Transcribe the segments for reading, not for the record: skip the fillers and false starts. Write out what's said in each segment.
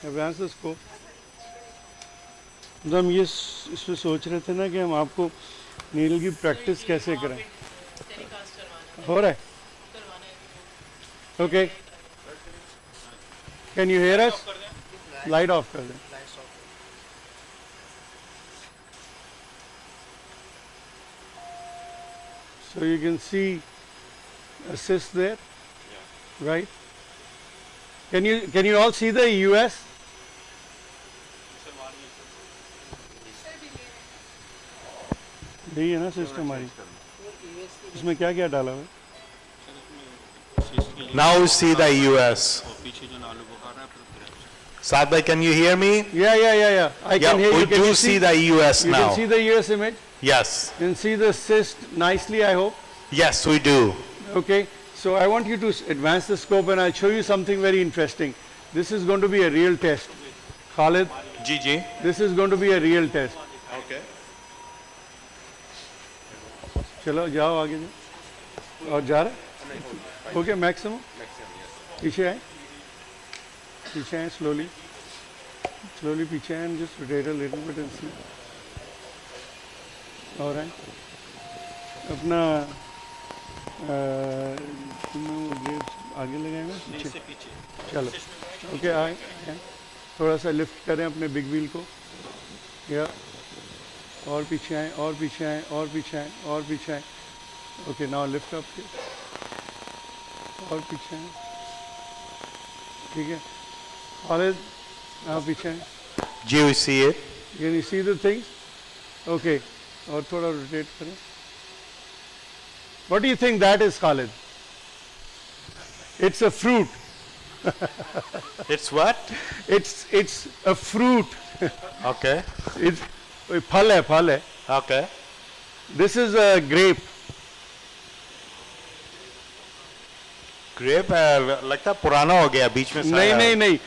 Advance the scope. तो हम ये इसमें सोच रहे थे ना कि हम आपको नीडल की प्रैक्टिस कैसे करें। हो रहा है? Okay, can you here us? Light of कर दें। So you can see assist there, right? Can you all see the US? यही है ना सिस्टम हमारी। इसमें क्या क्या डाला हुआ है? Now we see the US. Saad bhai, can you hear me? Yeah. I can hear you. We do see the US you now. You can see the US image? Yes. You can see the cyst nicely, I hope? Yes, we do. Okay, so I want you to advance the scope and I'll show you something very interesting. This is going to be a real test. Khalid? Ji. This is going to be a real test. Okay. चलो जाओ आगे जाओ। और जा रहे? Okay, maximum. पीछे आए slowly पीछे आए and just rotate a little bit and see. All right. अपना आगे लगाएगा पीछे। चलो ओके, आए थोड़ा सा लिफ्ट करें अपने बिग व्हील को, या और पीछे आए और पीछे आए। ओके, नाउ लिफ्ट अप और पीछे आए। ठीक है खालिद, now पीछे आए। जी, we see it. Can you see the things? Okay, और थोड़ा रोटेट करें। What do you think that is, Khalid? It's a fruit. It's what? It's a fruit. Okay. It's फल है। Okay. This is a grape. Grape लगता है पुराना हो गया बीच में। नहीं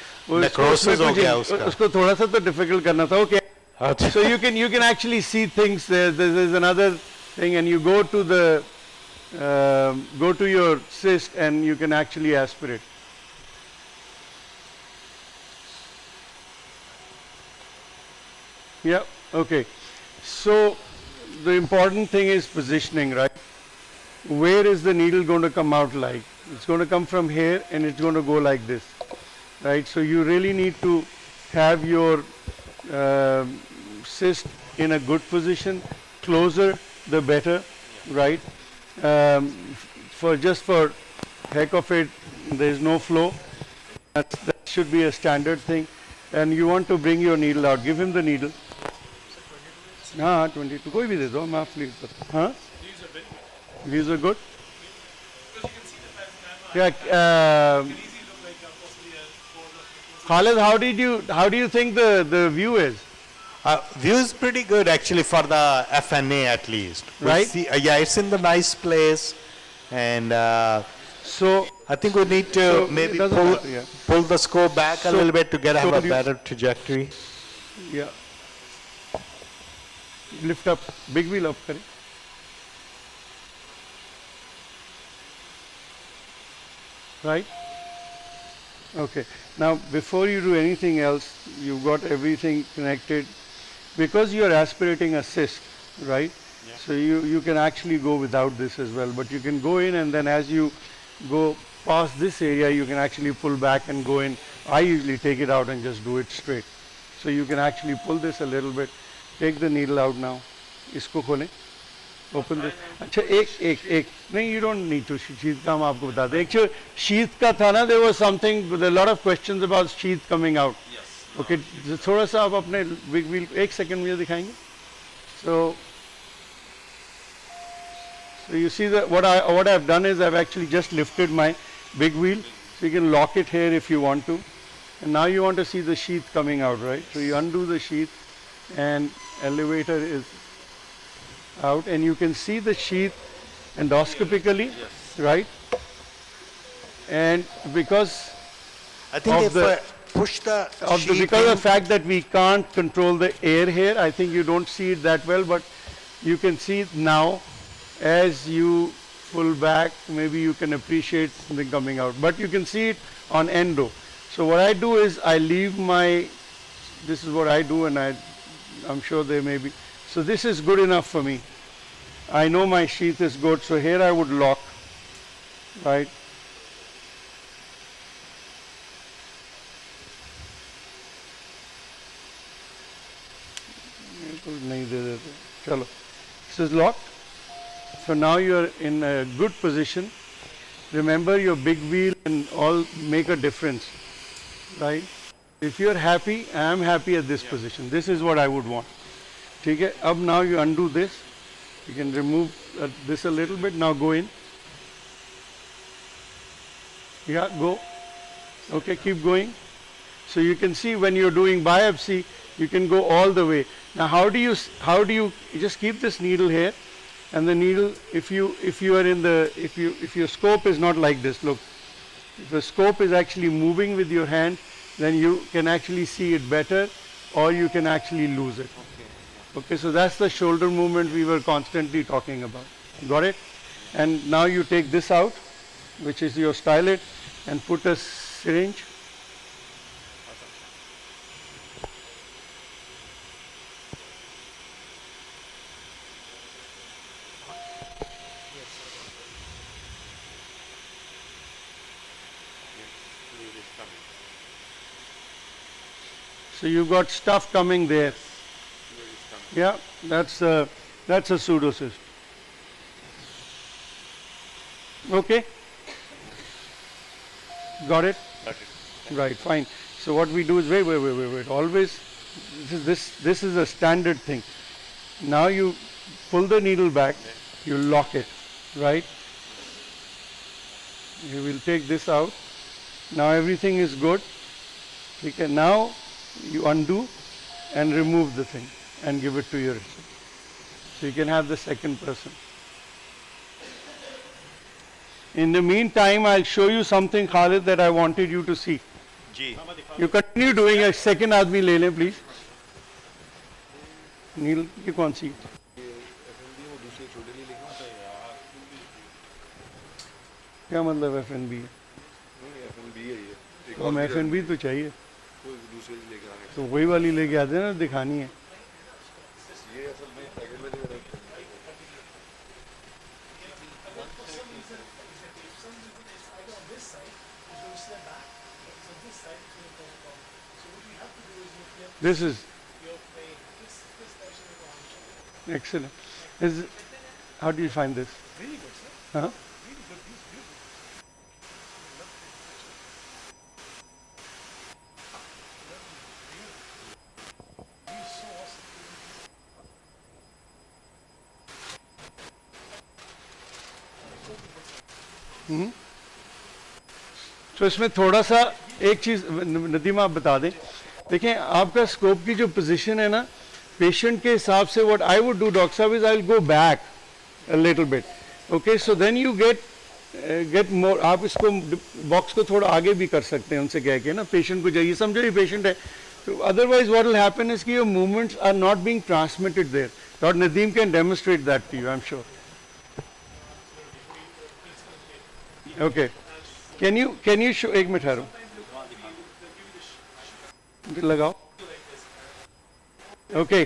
necrosis हो गया उसका। उसको थोड़ा सा तो difficult करना था। Okay. So you can actually see things there. There's another thing, and you go to your cyst and you can actually aspirate. Yeah, okay. So the important thing is positioning, right? Where is the needle going to come out like? It's going to come from here and it's going to go like this, right? So you really need to have your cyst in a good position, closer the better, right? For heck of it, there is no flow. That should be a standard thing. And you want to bring your needle out. Give him the needle. हाँ 22 कोई भी दे दो, मैं fleet पर। हाँ, these are good. Yeah. Khalid, how do you think the view is? View is pretty good actually for the FNA at least. Right? Yeah, it's in the nice place, and so I think we need to maybe pull the scope back a little bit to have a better trajectory. Yeah. Lift up, big wheel up करें। Right? Okay. Now before you do anything else, you've got everything connected. Because you are aspirating a cyst, right? Yeah. So you can actually go without this as well, but you can go in, and then as you go past this area, you can actually pull back and go in. I usually take it out and just do it straight. So you can actually pull this a little bit. Take the needle out now. इसको खोलें. Open this. अच्छा एक नहीं, you don't need to. sheath का हम आपको बता दें. Actually sheath का था ना, there was something, there are a lot of questions about sheath coming out. Yes. Okay, थोड़ा सा आप अपने big wheel एक second मुझे दिखाएंगे. So you see that what I've done is I've actually just lifted my big wheel, so you can lock it here if you want to. And now you want to see the sheath coming out, right? So you undo the sheath and elevator is out, and you can see the sheath endoscopically, yes, right? And because I think of because of the fact that we can't control the air here, I think you don't see it that well, but you can see it now. As you pull back, maybe you can appreciate something coming out, but you can see it on endo. So what I do is I leave my, this is what I do, and I'm sure there may be. So this is good enough for me. I know my sheath is good, so here I would lock, right? This is locked. So now you are in a good position. Remember, your big wheel and all make a difference, right? If you are happy, I am happy at this position. This is what I would want. Okay. Up now you undo this. You can remove this a little bit. Now go in. Yeah, go. Okay, keep going. So you can see when you're doing biopsy, you can go all the way. Now how do you just keep this needle here, and the needle, if your scope is not like this, look, if the scope is actually moving with your hand, then you can actually see it better, or you can actually lose it. Okay, so that's the shoulder movement we were constantly talking about. Got it? And now you take this out, which is your stylet, and put a syringe. So you've got stuff coming there. Yeah, that's a pseudocyst. Okay? Got it? Got it. Right, fine. So what we do is wait. Always, this is a standard thing. Now you pull the needle back, you lock it, right? You will take this out. Now everything is good. Okay, now you undo and remove the thing and give it to your recipient. So you can have the second person. In the meantime, I'll show you something, Khalid, that I wanted you to see. Ji. You continue doing a second आदमी ले लें, please. नील की कौन सी? क्या मतलब FNB? हम FNB तो चाहिए. तो वही वाली लेके आते हैं ना, दिखानी है. This is excellent. How do you find this? Really good, sir. Huh? Really good. Beautiful. So awesome. तो इसमें थोड़ा सा एक चीज़ नदीमा आप बता दें. देखें, आपका स्कोप की जो पोजीशन है ना, पेशेंट के हिसाब से what I would do doctor साहब is I will go back a little bit. Okay, so then you get more. आप इसको बॉक्स को थोड़ा आगे भी कर सकते हैं उनसे कह के ना, पेशेंट को जाइए, समझो ये पेशेंट है. तो otherwise what will happen is कि your movements are not being transmitted there. Doctor Nadeem can demonstrate that to you, I am sure. Okay, can you show, एक मिनट ठहरो, लगाओ. Okay,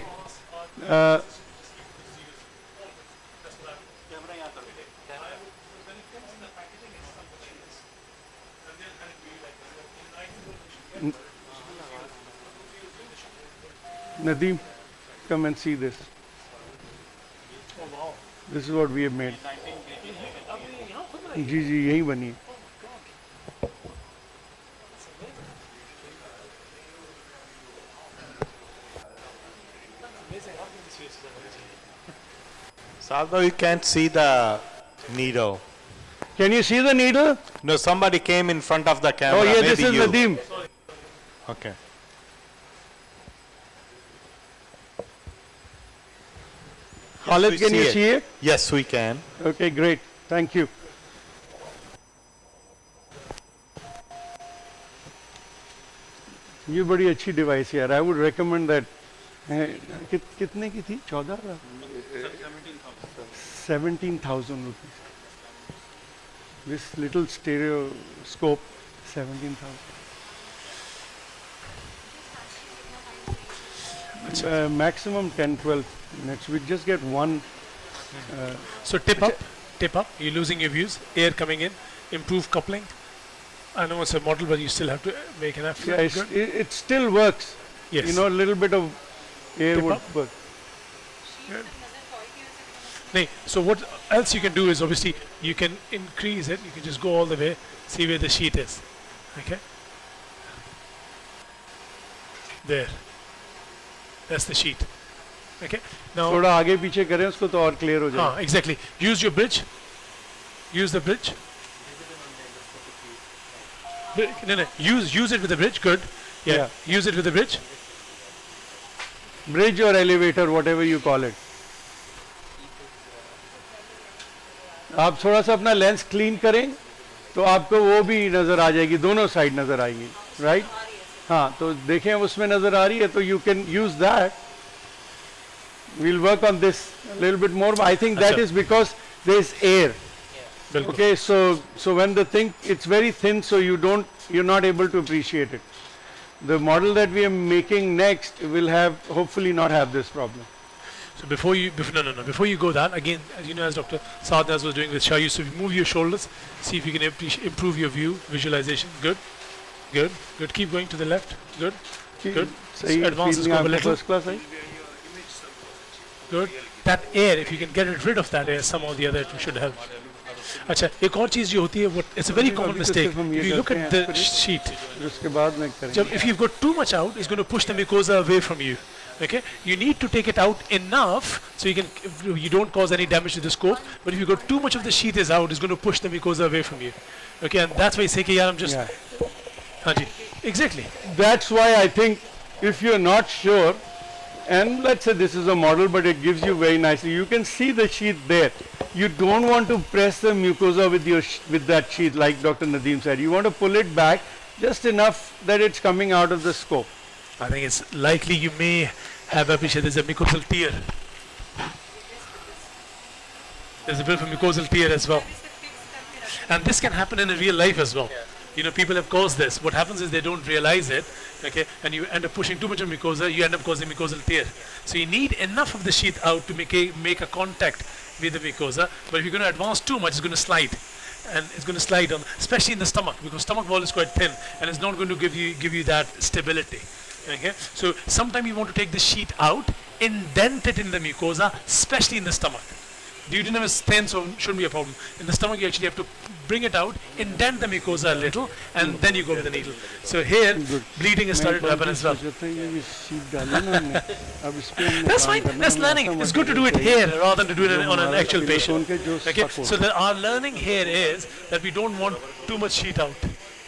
Nadeem, come and see this. Oh wow. This is what we have made. जी जी यही बनी है. Although you can't see the needle. Can you see the needle? No, somebody came in front of the camera. Oh yeah, Maybe this is you. Nadeem. Okay. Khalid, we can you see it? Yes, we can. Okay, great. Thank you. ये बड़ी अच्छी device है यार. I would recommend that. कितने की थी? 14,000? 17,000 rupees. This little stereoscope, 17,000. maximum 10-12 minutes. We just get one. So tip up. You're losing your views. Air coming in, improve coupling. I know it's a model, but you still have to make an effort. Yeah, it still works. Yes. You know, a little bit of air Tip would up. work. No, so what else you can do is obviously you can increase it. You can just go all the way, see where the sheet is. Okay. There. That's the sheet. Okay. Now. थोड़ा आगे पीछे करें उसको तो और clear हो जाए. Exactly. Use your bridge. Use the bridge. No. Use it with the bridge. Good. Yeah. Use it with the bridge. Bridge or elevator, whatever you call it. आप थोड़ा सा अपना लेंस क्लीन करें तो आपको वो भी नज़र आ जाएगी, दोनों साइड नज़र आएगी, राइट? हाँ, तो देखें उसमें नज़र आ रही है तो you can use that. We'll work on this a little bit more. I think that is because there is air. Okay, so when the thing, it's very thin, so you're not able to appreciate it. The model that we are making next will hopefully not have this problem. So before you go that, again, as you know, as Dr. Saadnaz was doing with Shah Yusuf, move your shoulders, see if you can improve your visualization. Good. Keep going to the left. Good. Advance the scope a little. First class, right? Good. That air, if you can get rid of that air, somehow or the other, it should help. अच्छा, एक और चीज जो होती है, it's a very common mistake. If you look at the sheet, if you've got too much out, it's going to push the mucosa away from you. Okay, you need to take it out enough so you don't cause any damage to the scope. But if you got too much of the sheet is out, it's going to push the mucosa away from you. Okay, and that's why you say, I'm just. Hanji, exactly. That's why I think if you're not sure, and let's say this is a model, but it gives you very nicely. You can see the sheet there. You don't want to press the mucosa with that sheet, like Dr. Nadeem said. You want to pull it back just enough that it's coming out of the scope. I think it's likely you may have appreciated there's a mucosal tear. There's a bit of a mucosal tear as well. And this can happen in real life as well. You know, people have caused this. What happens is they don't realize it, okay, and you end up pushing too much of mucosa, you end up causing mucosal tear. So you need enough of the sheath out to make a contact with the mucosa, but if you're going to advance too much, it's going to slide. And it's going to slide on, especially in the stomach, because stomach wall is quite thin, and it's not going to give you that stability. Okay, so sometimes you want to take the sheet out, indent it in the mucosa, especially in the stomach. Duodenum is thin, so shouldn't be a problem. In the stomach, you actually have to bring it out, indent the mucosa a little, and then you go with the needle. So here, bleeding has started to happen as well. That's fine. That's learning. It's good to do it here rather than to do it on an actual patient. Okay. So our learning here is that we don't want too much sheet out.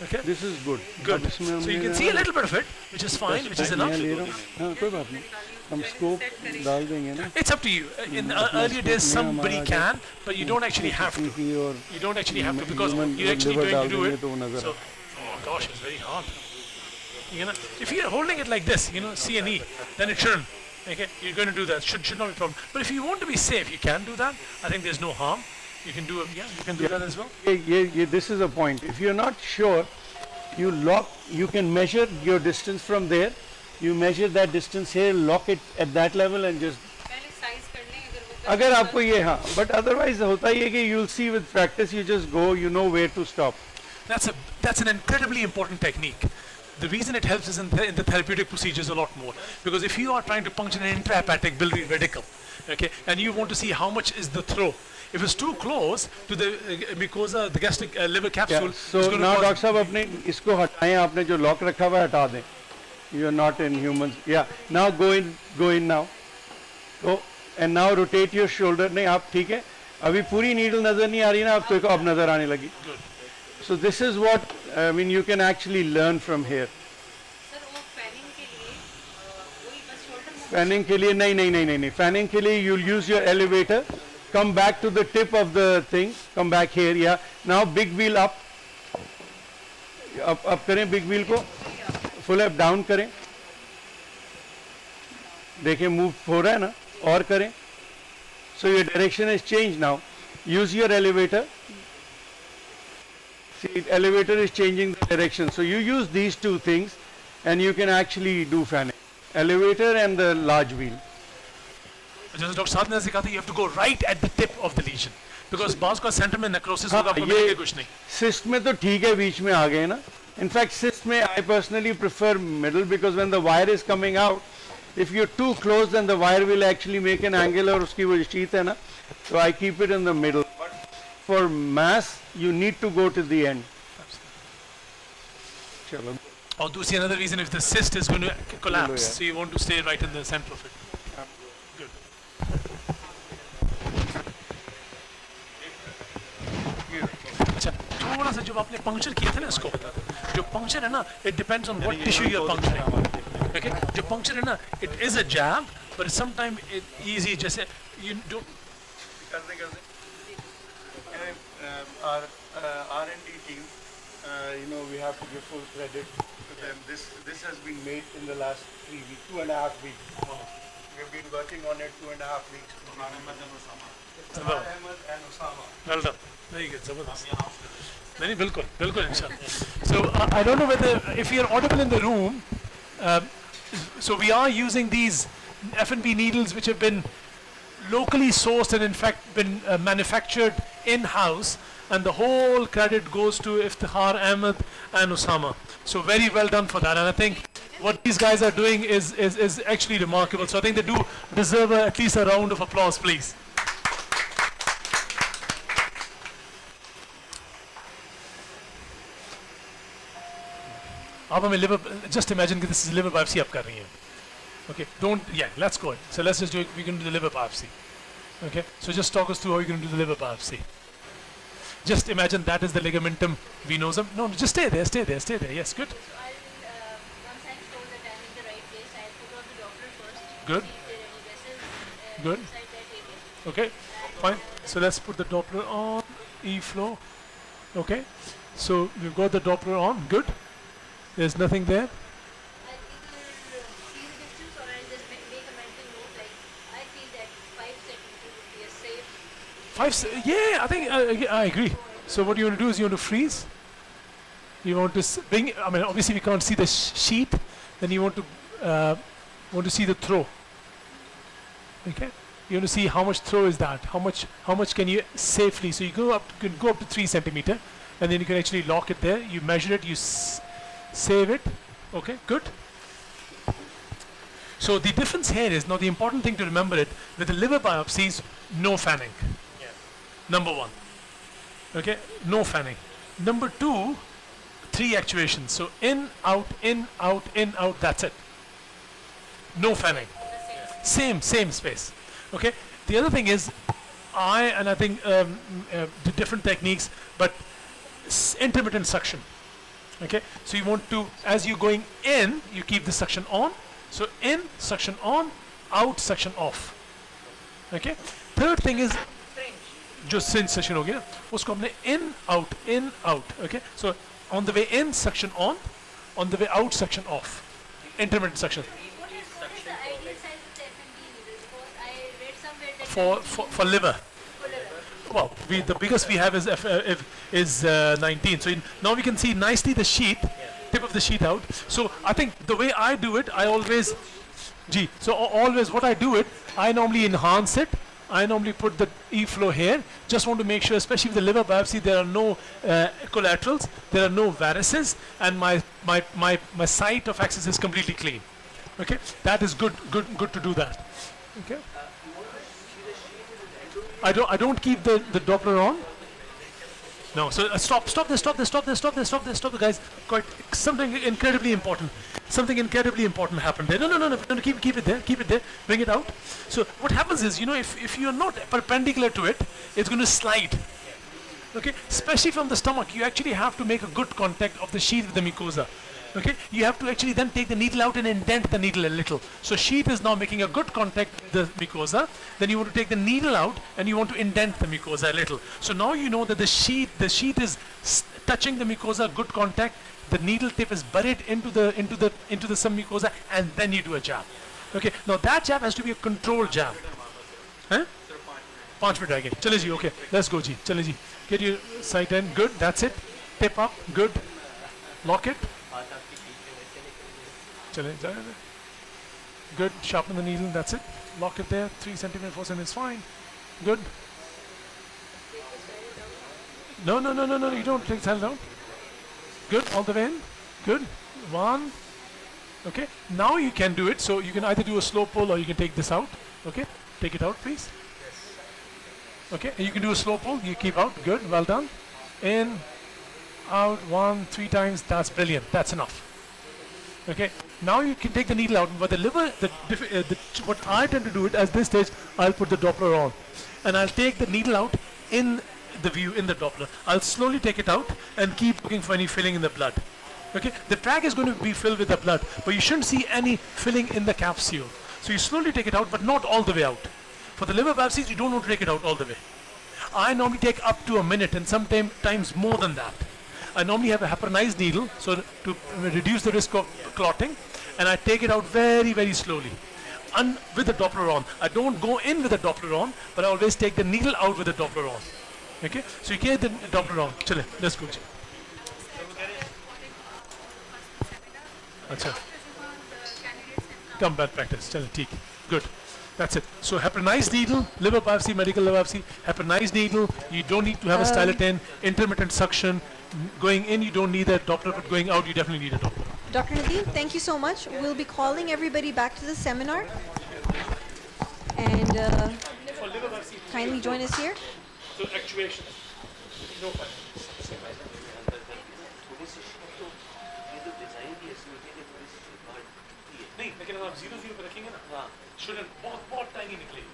Okay. This is good. Good. So you can see a little bit of it, which is fine, which is enough. It's up to you. In the earlier days, somebody can, but you don't actually have to. You don't actually have to because you're actually going to do it. So, oh gosh, it's very hard. You know, if you're holding it like this, C and E, then it shouldn't. Okay, you're going to do that. Should not be a problem. But if you want to be safe, you can do that. I think there's no harm. You can do it. Yeah, you can do that as well. This is a point. If you're not sure, you can measure your distance from there. You measure that distance here, lock it at that level and just. अगर आपको ये but otherwise होता ही है कि you'll see with practice you just go, you know where to stop. That's an incredibly important technique. The reason it helps is in the therapeutic procedures a lot more, because if you are trying to puncture an intrahepatic biliary radical, okay, and you want to see how much is the throw. If it's too close to the mucosa, the gastric liver capsule. So now doctor साहब अपने इसको हटाएं, आपने जो lock रखा हुआ है हटा दें. You are not in humans. Yeah. Now go in now. Go and now rotate your shoulder. नहीं आप ठीक है. अभी पूरी needle नजर नहीं आ रही ना आपको अब नजर आने लगी. So this is what I mean. You can actually learn from here. Fanning के लिए नहीं. Fanning के लिए you'll use your elevator. Come back to the tip of the thing. Come back here. Yeah. Now big wheel up. up करें big wheel को. Full up down करें, देखें move हो रहा है ना, और करें. So your direction is change now. Use your elevator. See, elevator is changing the direction. So you use these two things and you can actually do fanning. elevator and the large wheel. जैसे doctor साहब ने सिखाया था, you have to go right at the tip of the lesion, because बाज़ का centre में necrosis होगा, आपको मिलेगा कुछ नहीं. Cyst में तो ठीक है, बीच में आ गए ना. In fact, cyst में I personally prefer middle, because when the wire is coming out, if you're too close, then the wire will actually make an angle, और उसकी वो sheath है ना, so I keep it in the middle. But for mass, you need to go to the end. चलो. Or do see another reason, if the cyst is going to collapse, so you want to stay right in the center of it. Good. अच्छा, थोड़ा सा जब आपने puncture किया था ना इसको, जो पंक्चर है ना, it depends on what tissue you are puncturing. Okay, जो पंक्चर है ना, it is a jab, but sometimes it easy, जैसे you do. Our R&D team, we have to give full credit to them. This has been made in the last 3 weeks, 2.5 weeks. We have been working on it 2.5 weeks. Ahmed and Osama. Well done. Very good. Zabardast. नहीं बिल्कुल बिल्कुल इंशाल्लाह. So I don't know whether if you are audible in the room. So we are using these F&B needles which have been locally sourced and in fact been manufactured in-house, and the whole credit goes to Iftikhar, Ahmed and Osama. So very well done for that, and I think what these guys are doing is actually remarkable. So I think they do deserve at least a round of applause, please. आप हमें liver, just imagine that this is liver biopsy आप कर रही हैं. Okay, let's go. So let's just do it. We're going to do the liver biopsy. Okay, so just talk us through how you're going to do the liver biopsy. Just imagine that is the ligamentum venosum. No, just stay there. Yes, good. So I will, once I'm sure that I'm in the right place, I'll put on the Doppler first. Good. See if there are any vessels Good. inside that area. Okay, fine. So let's put the Doppler on, E-flow. Okay, so we've got the Doppler on. Good. There's nothing there. I'll either see the distance or I'll just make a mental note, like I feel that 5 centimeters would be a safe. Yeah, I think I agree. So what you want to do is you want to freeze. You want to bring. I mean, obviously we can't see the sheet. Then you want to see the throw. Okay. You want to see how much throw is that. How much can you safely? So you can go up to 3 centimeter, and then you can actually lock it there. You measure it. You save it. Okay. Good. So the difference here is, now the important thing to remember it, with the liver biopsies, no fanning. Yeah. Number 1. Okay, no fanning. Number 2, 3 actuations. So in, out, in, out, in, out, that's it. No fanning. Same space. Okay. The other thing is, I think the different techniques, but intermittent suction. Okay, so you want to, as you're going in, you keep the suction on. So in, suction on, out, suction off. Okay. Third thing is, जो cinch suction होगी ना, उसको हमने in, out. Okay. So on the way in, suction on the way out, suction off. Intermittent suction. What is the ideal size of the F&B needles? Because I read somewhere that For liver. for liver. Well, the biggest we have is 19. So now we can see nicely the sheet, tip of the sheet out. So I think the way I do it, I always what I do it, I normally enhance it. I normally put the E-flow here. Just want to make sure, especially with the liver biopsy, there are no collaterals, there are no varices, and my site of access is completely clean. Okay, that is good to do that. Okay. I don't keep the Doppler on. No, so stop this, guys. Quite something incredibly important. Something incredibly important happened there. No, keep it there, bring it out. So what happens is, if you're not perpendicular to it, it's going to slide. Okay, especially from the stomach, you actually have to make a good contact of the sheath with the mucosa. Okay, you have to actually then take the needle out and indent the needle a little. So sheath is now making a good contact with the mucosa. Then you want to take the needle out and you want to indent the mucosa a little. So now you know that the sheath is touching the mucosa, good contact. The needle tip is buried into the some mucosa, and then you do a jab. Okay, now that jab has to be a controlled jab. Huh? 5 minute again. Chale ji, okay. Let's go ji. Chale ji. Get your sight in. Good. That's it. Tip up. Good. Lock it. चले जाए Good. Sharpen the needle. That's it. Lock it there. 3 centimeter, 4 centimeters. Fine. Good. No, no, no, no, no. You don't take the down. Good. All the way in. Good. 1. Okay. Now you can do it. So you can either do a slow pull or you can take this out. Okay. Take it out, please. Okay. And you can do a slow pull. You keep out. Good. Well done. In. Out. 1, 3 times. That's brilliant. That's enough. Okay. Now you can take the needle out, but the liver, what I tend to do it at this stage, I'll put the Doppler on, and I'll take the needle out in the view in the Doppler. I'll slowly take it out and keep looking for any filling in the blood. Okay, the track is going to be filled with the blood, but you shouldn't see any filling in the capsule. So you slowly take it out, but not all the way out. For the liver biopsies, you don't want to take it out all the way. I normally take up to a minute, and sometimes more than that. I normally have a heparinized needle, so to reduce the risk of clotting, and I take it out very, very slowly, with the Doppler on. I don't go in with the Doppler on, but I always take the needle out with the Doppler on. Okay, so you get the Doppler on. Chale, let's go. Achha. Come back practice. Chale, theek. Good. That's it. So heparinized needle, liver biopsy, medical liver biopsy, heparinized needle. You don't need to have a stylotin, intermittent suction. Going in, you don't need a Doppler, but going out, you definitely need a Doppler. Dr. Nadeem, thank you so much. We'll be calling everybody back to the seminar. And kindly join us here. So actuation. No problem. नहीं लेकिन अगर आप 0 0 पे रखेंगे ना student बहुत बहुत tiny निकलेगी